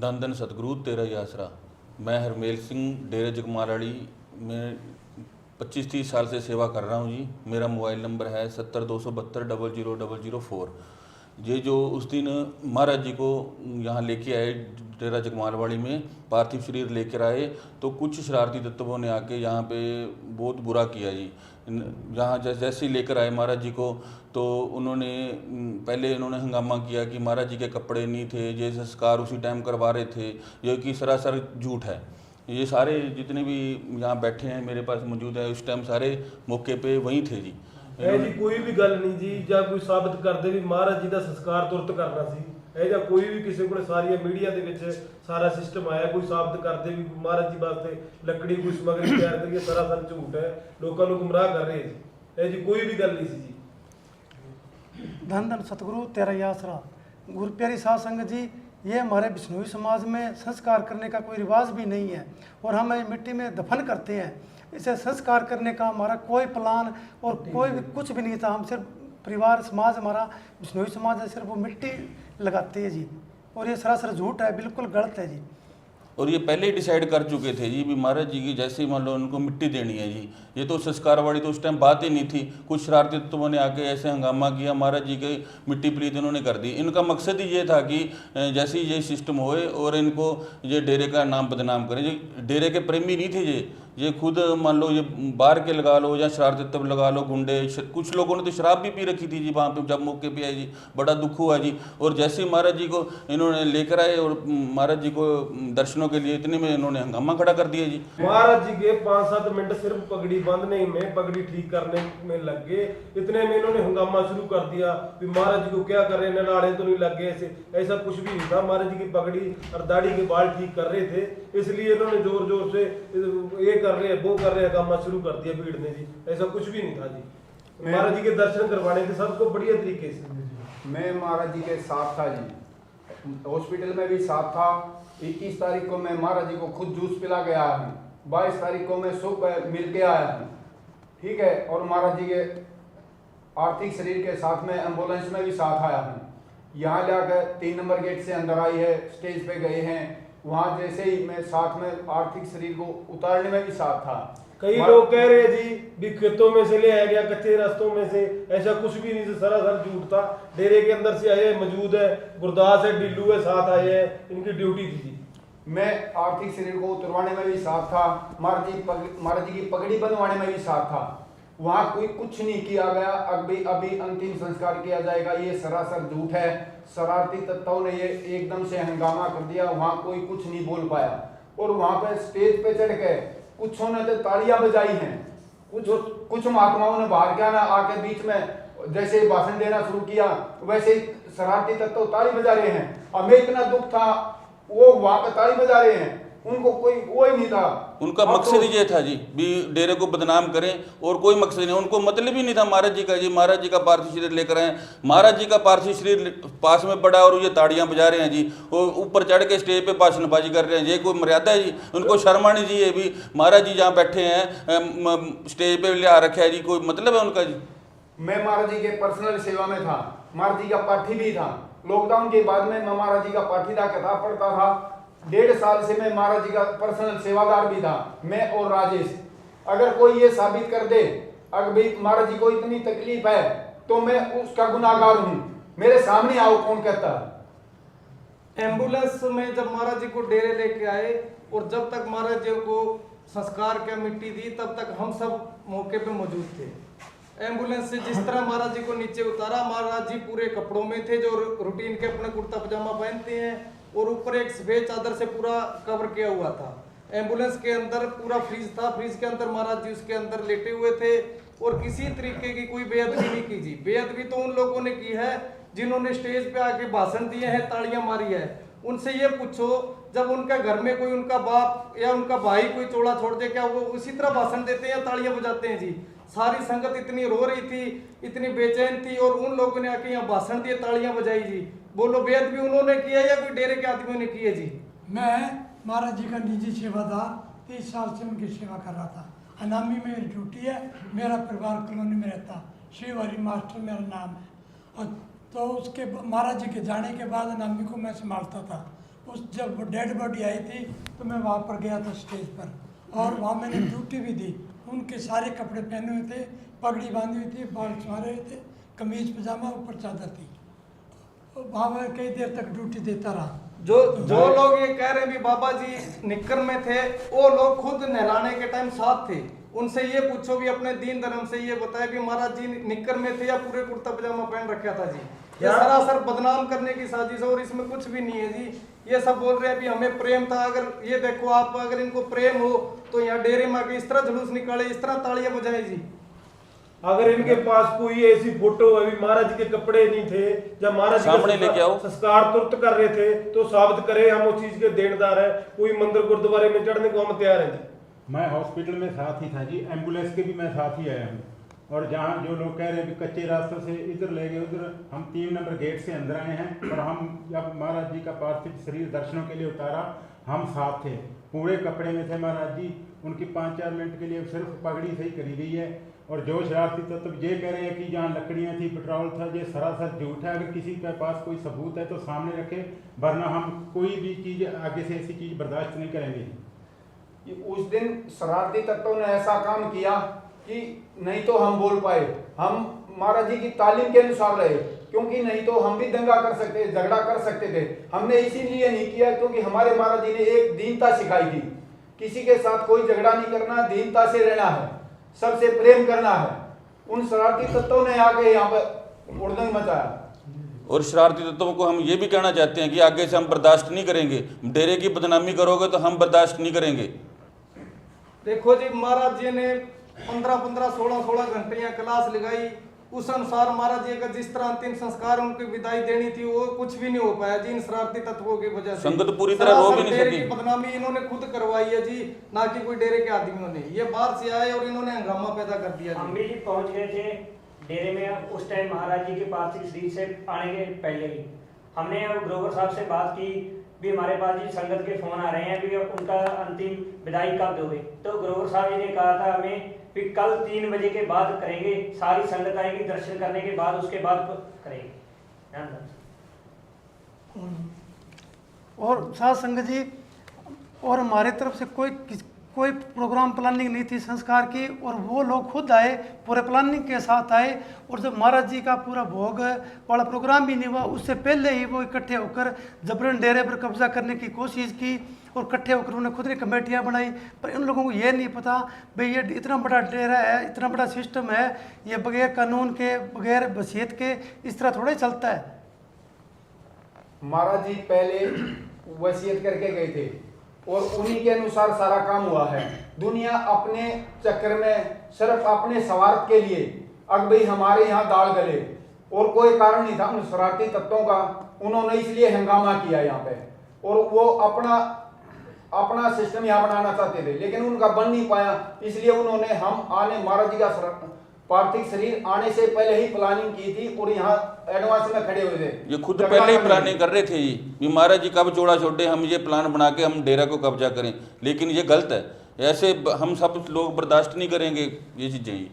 धन धन सतगुरु तेरा ही आसरा। मैं हरमेल सिंह डेरे जगमालवाड़ी में 25-30 साल से सेवा कर रहा हूँ जी। मेरा मोबाइल नंबर है 70-272-000004। ये जो उस दिन महाराज जी को यहाँ लेके आए डेरा जगमालवाड़ी में, पार्थिव शरीर लेकर आए, तो कुछ शरारती तत्वों ने आके यहाँ पे बहुत बुरा किया जी। यहाँ जैसे ही लेकर आए महाराज जी को, तो उन्होंने पहले हंगामा किया कि महाराज जी के कपड़े नहीं थे, ये संस्कार उसी टाइम करवा रहे थे, जो कि सरासर झूठ है। ये सारे जितने भी यहाँ बैठे हैं मेरे पास मौजूद है, उस टाइम सारे मौके पे वहीं थे जी। जी कोई भी गल नहीं जी, ਜਾਂ कोई साबित करते भी महाराज जी का संस्कार तुरंत करना सी, ਜਾਂ कोई भी किसी को सारी मीडिया ਦੇ ਵਿੱਚ सारा सिस्टम आया, कोई साबित करते भी महाराज जी वास्ते लकड़ी कोई समग्री तैयार करिए, सरासर झूठ है, लोगों को गुमराह कर रहे जी। जी कोई भी गल नहीं सी जी। धन धन सतगुरु तेरा ही आसरा। गुरु प्यारी साध संगत जी, ये हमारे बिश्नोई समाज में संस्कार करने का कोई रिवाज भी नहीं है और हम मिट्टी में दफन करते हैं। इसे संस्कार करने का हमारा कोई प्लान और कोई भी कुछ भी नहीं था। हम सिर्फ परिवार समाज, हमारा बिश्नोई समाज है, सिर्फ वो मिट्टी लगाते हैं जी, और ये सरासर झूठ है, बिल्कुल गलत है जी। और ये पहले ही डिसाइड कर चुके थे जी भी महाराज जी की जैसे ही मान लो उनको मिट्टी देनी है जी। ये तो संस्कार वाली तो उस टाइम बात ही नहीं थी। कुछ शरारती तत्वों ने आके ऐसे हंगामा किया, महाराज जी की मिट्टी प्रीत इन्होंने कर दी। इनका मकसद ही ये था कि जैसे ही ये सिस्टम होए और इनको ये डेरे का नाम बदनाम करें। ये डेरे के प्रेमी नहीं थे, ये खुद मान लो ये बाहर के लगा लो या शरारती तत्व लगा लो, गुंडे। कुछ लोगों ने तो शराब भी पी रखी थी जी वहाँ पे, जब मौके पे आए जी, बड़ा दुख हुआ जी। और जैसे ही महाराज जी को इन्होंने लेकर आए और महाराज जी को दर्शनों के लिए, इतने में इन्होंने हंगामा खड़ा कर दिया जी। महाराज जी के 5-7 मिनट सिर्फ पगड़ी बांधने में, पगड़ी ठीक करने में लग गए, इतने में इन्होंने हंगामा शुरू कर दिया कि महाराज जी को क्या कर रहे हैं, नाड़े तो नहीं लग गए। ऐसा कुछ भी नहीं था। महाराज जी की पगड़ी और दाढ़ी के बाल ठीक कर रहे थे, इसलिए इन्होंने जोर जोर से ये कर रहे हैं वो कर रहे हैं हंगामा शुरू कर दिया भीड़ ने जी। ऐसा कुछ भी नहीं था जी। महाराज जी के दर्शन करवाने थे सबको बढ़िया तरीके से। मैं महाराज जी के साथ था जी, हॉस्पिटल में भी साथ था। 21 तारीख को मैं महाराज जी को खुद जूस पिला के आया हूँ, 22 तारीख को मैं सुबह मिल के आया हूँ, ठीक है। और महाराज जी के आर्थिक शरीर के साथ में एम्बुलेंस में भी साथ आया हूँ। यहाँ लाकर 3 नंबर गेट से अंदर आई है, स्टेज पे गए हैं, वहाँ जैसे ही मैं साथ में आर्थिक शरीर को उतारने में भी साथ था। कई लोग कह रहे हैं जी भी खेतों में से ले आया गया, कच्चे रास्तों में से, ऐसा कुछ भी नहीं, सरासर झूठ था। डेरे के अंदर से आए, मौजूद है, गुरदास है, डिल्लू है, साथ आए हैं, इनकी ड्यूटी थी जी। मैं आर्थिक शरीर को उतरवाने में भी साथ था, महाराज जी की पगड़ी बंधवाने में भी साथ था। वहाँ कोई कुछ नहीं किया गया। अभी अंतिम संस्कार किया जाएगा, ये सरासर झूठ है। शरारती तत्वों ने ये एकदम से हंगामा कर दिया, वहाँ कोई कुछ नहीं बोल पाया। और वहाँ पे स्टेज पे चढ़ के कुछों ने तो तालियां बजाई हैं, कुछ महात्माओं ने बाहर क्या ना आके बीच में जैसे भाषण देना शुरू किया, वैसे ही शरारती तत्व ताली बजा रहे हैं। हमें इतना दुख था, वो वहाँ पे ताली बजा रहे हैं, उनको कोई वो ही नहीं था। उनका मकसद ही ये था जी भी डेरे को बदनाम करें, और कोई मकसद नहीं। उनको मतलब ही नहीं था महाराज जी का जी। महाराज जी का पार्थिव शरीर लेकर आए, महाराज जी का पार्थिव शरीर पास में पड़ा और ये ताड़ियां बजा रहे हैं जी, और ऊपर चढ़ के स्टेज पे भाषणबाजी कर रहे हैं। ये कोई मर्यादा है जी? उनको शर्म आनी चाहिए भी महाराज जी जहाँ बैठे हैं स्टेज पे ले आ रखे है जी, कोई मतलब है उनका जी? मैं महाराज जी के पर्सनल सेवा में था, महाराज जी का पाठी भी था। लॉकडाउन के बाद में मैं महाराज जी का पाठीदार किताब पढ़ता था। 1.5 साल से मैं महाराज जी का पर्सनल सेवादार भी था, मैं और राजेश। अगर कोई ये साबित कर दे अगर भाई महाराज जी को इतनी तकलीफ है तो मैं उसका गुनाहगार हूँ, मेरे सामने आओ, कौन कहता है। एम्बुलेंस में जब महाराज जी को डेरे लेके आए और जब तक महाराज जी को संस्कार क्या मिट्टी दी, तब तक हम सब मौके पे मौजूद थे। एम्बुलेंस से जिस तरह महाराज जी को नीचे उतारा, महाराज जी पूरे कपड़ों में थे, जो रूटीन के अपने कुर्ता पजामा पहनते हैं, और ऊपर एक सफेद चादर से पूरा कवर किया हुआ था। एम्बुलेंस के अंदर पूरा फ्रिज था, फ्रिज के अंदर महाराज जी उसके अंदर लेटे हुए थे, और किसी तरीके की कोई बेअदबी नहीं की जी। बेअदबी तो उन लोगों ने की है जिन्होंने स्टेज पे आके भाषण दिए हैं, तालियां मारी है। उनसे ये पूछो, जब उनके घर में कोई उनका बाप या उनका भाई कोई चोला छोड़ दे, क्या वो उसी तरह भाषण देते हैं या तालियां बजाते हैं जी? सारी संगत इतनी रो रही थी, इतनी बेचैन थी, और उन लोगों ने आके यहाँ भाषण दिए, तालियां बजाई जी। बोलो, बेअदबी उन्होंने की है या कोई डेरे के आदमियों ने की है जी? मैं महाराज जी का निजी सेवादार 30 साल से उनकी सेवा कर रहा था। अनामी में मेरी ड्यूटी है, मेरा परिवार कॉलोनी में रहता, शिवहरी मास्टर मेरा नाम है। और तो उसके महाराज जी के जाने के बाद अनामी को मैं संभालता था। उस जब डेड बॉडी आई थी तो मैं वहाँ पर गया था स्टेज पर, और वहाँ मैंने ड्यूटी भी दी। उनके सारे कपड़े पहने हुए थे, पगड़ी बांधी हुई थी, बाल छुआरे हुए थे, कमीज पजामा, ऊपर चादर थी। वहाँ मैं कई देर तक ड्यूटी देता रहा। जो लोग ये कह रहे हैं भी बाबा जी निक्कर में थे, वो लोग खुद नहलाने के टाइम साथ थे। उनसे ये पूछो भी अपने दीन धर्म से ये बताए भी महाराज जी निक्कर में थे या पूरे कुर्ता पजामा पहन रखा था जी। ये सरासर बदनाम करने की साजिश है और इसमें कुछ भी नहीं है जी। ये सब बोल रहे हैं भी हमें प्रेम था। अगर ये देखो आप, अगर इनको प्रेम हो तो यहाँ डेरे में आके इस तरह जुलूस निकाले, इस तरह तालियां बजाए जी। अगर इनके पास कोई ऐसी फोटो अभी महाराज जी के कपड़े नहीं थे, जब महाराज जी सामने लेके आओ, संस्कार तुरंत कर रहे थे, तो साबित करे हम उस चीज के देनदार है। कोई मंदिर गुरुद्वारे में चढ़ने को हम तैयार हैं जी। मैं हॉस्पिटल में साथ ही था जी, एम्बुलेंस के भी मैं साथ ही आया हूँ। और जहाँ जो लोग कह रहे हैं कि कच्चे रास्तों से इधर ले गए उधर, हम 3 नंबर गेट से अंदर आए हैं। और हम जब महाराज जी का पार्थिव शरीर दर्शनों के लिए उतारा, हम साथ थे, पूरे कपड़े में थे महाराज जी। उनकी 5-4 मिनट के लिए सिर्फ पगड़ी सही करी गई है। और जो शरारती तत्व ये कह रहे हैं कि जहाँ लकड़ियाँ थी, पेट्रोल था, ये सरासर झूठ है। अगर किसी के पास कोई सबूत है तो सामने रखे, वरना हम कोई भी चीज़ आगे से ऐसी चीज़ बर्दाश्त नहीं करेंगे। उस दिन शरारती तत्वों ने ऐसा काम किया कि नहीं तो हम बोल पाए, हम महाराज जी की तालीम के अनुसार रहे, क्योंकि नहीं तो हम भी दंगा कर सकते, झगड़ा कर सकते थे। हमने इसीलिए नहीं किया क्योंकि हमारे महाराज जी ने एक दीनता सिखाई थी, किसी के साथ कोई झगड़ा नहीं करना, दीनता से रहना है, सबसे प्रेम करना है। उन शरारती तत्वों ने आके यहाँ पर उड़दंग मचाया। और शरारती तत्वों को हम ये भी कहना चाहते हैं कि आगे से हम बर्दाश्त नहीं करेंगे। डेरे की बदनामी करोगे तो हम बर्दाश्त नहीं करेंगे। देखो जी, महाराज जी ने 15-15, 16-16 घंटे यहाँ क्लास लगाई। उस अनुसार महाराज जी का जिस तरह अंतिम संस्कार उनकी विदाई देनी थी वो कुछ भी नहीं हो पाया जी, इन शरारती तत्वों की वजह से। संगत पूरी तरह रो भी नहीं डेरे सकी। की बदनामी इन्होंने खुद करवाई है जी, ना कि कोई डेरे के आदमियों ने। ये बाहर से आए और इन्होंने हंगामा पैदा कर दिया। हम भी पहुंच गए थे डेरे में उस टाइम महाराज जी के पार्थिव शरीर से आने के पहले ही। हमने ग्रोवर साहब से बात की भी हमारे पास जी संगत के फोन आ रहे हैं भी उनका अंतिम विदाई कब दोगे। तो ग्रोवर साहब जी ने कहा था हमें कि कल 3 बजे के बाद करेंगे, सारी संगत आएगी, दर्शन करने के बाद उसके बाद करेंगे। और साथ संगत जी, और हमारे तरफ से कोई प्रोग्राम प्लानिंग नहीं थी संस्कार की, और वो लोग खुद आए, पूरे प्लानिंग के साथ आए। और जब महाराज जी का पूरा भोग वाला प्रोग्राम भी नहीं हुआ, उससे पहले ही वो इकट्ठे होकर जबरन डेरे पर कब्जा करने की कोशिश की, और इकट्ठे होकर उन्होंने खुद ने कमेटियाँ बनाई। पर इन लोगों को ये नहीं पता भाई ये इतना बड़ा डेरा है, इतना बड़ा सिस्टम है, ये बगैर कानून के, बगैर वसीयत के इस तरह थोड़ा ही चलता है। महाराज जी पहले वसीयत करके गए थे और उन्हीं के अनुसार सारा काम हुआ है। दुनिया अपने चक्कर में सिर्फ अपने स्वार्थ के लिए अब भाई हमारे यहाँ दाल गले, और कोई कारण नहीं था उन शरारती तत्वों का। उन्होंने इसलिए हंगामा किया यहाँ पे, और वो अपना सिस्टम यहाँ बनाना चाहते थे, लेकिन उनका बन नहीं पाया। इसलिए उन्होंने हम आने महाराज जी का पार्थिव शरीर आने से पहले ही प्लानिंग की थी और यहाँ एडवांस में खड़े हुए थे। ये खुद पहले ही प्लानिंग कर रहे थे ये महाराज जी कब जोड़ा छोड़े, हम ये प्लान बना के हम डेरा को कब्जा करें। लेकिन ये गलत है, ऐसे हम सब लोग बर्दाश्त नहीं करेंगे ये चीज़ें ही।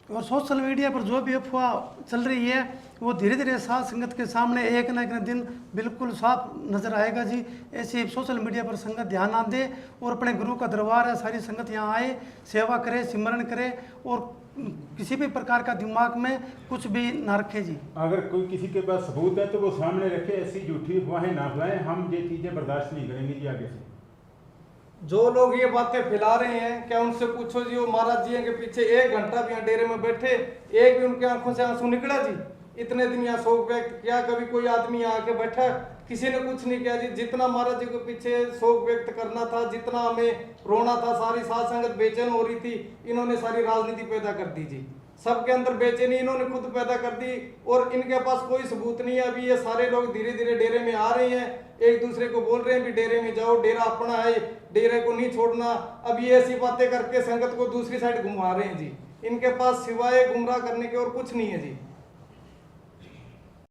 और सोशल मीडिया पर जो भी अफवाह चल रही है वो धीरे धीरे साध संगत के सामने एक ना एक दिन बिल्कुल साफ नजर आएगा जी। ऐसे सोशल मीडिया पर संगत ध्यान ना दे और अपने गुरु का दरबार है, सारी संगत यहाँ आए, सेवा करे, सिमरन करे और किसी भी प्रकार का दिमाग में कुछ भी ना रखे जी। अगर कोई किसी के पास सबूत है तो वो सामने रखे, ऐसी झूठी अफवाहें ना फैलाएं। हम ये चीज़ें बर्दाश्त नहीं करेंगे जी आगे से। जो लोग ये बातें फैला रहे हैं, क्या उनसे पूछो जी, वो महाराज जी के पीछे 1 घंटा भी यहाँ डेरे में बैठे, एक भी उनके आंखों से आंसू निकला जी? इतने दिन यहाँ शोक व्यक्त किया, कभी कोई आदमी यहाँ आके बैठा, किसी ने कुछ नहीं किया जी। जितना महाराज जी के पीछे शोक व्यक्त करना था, जितना हमें रोना था, सारी साध संगत बेचैन हो रही थी, इन्होंने सारी राजनीति पैदा कर दी जी। सबके अंदर बेचैनी इन्होंने खुद पैदा कर दी और इनके पास कोई सबूत नहीं है। अभी ये सारे लोग धीरे धीरे डेरे में आ रहे हैं, एक दूसरे को बोल रहे हैं भी डेरे में जाओ, डेरा अपना है, डेरे को नहीं छोड़ना। अब ये ऐसी बातें करके संगत को दूसरी साइड घुमा रहे हैं जी। इनके पास सिवाय गुमराह करने के और कुछ नहीं है जी।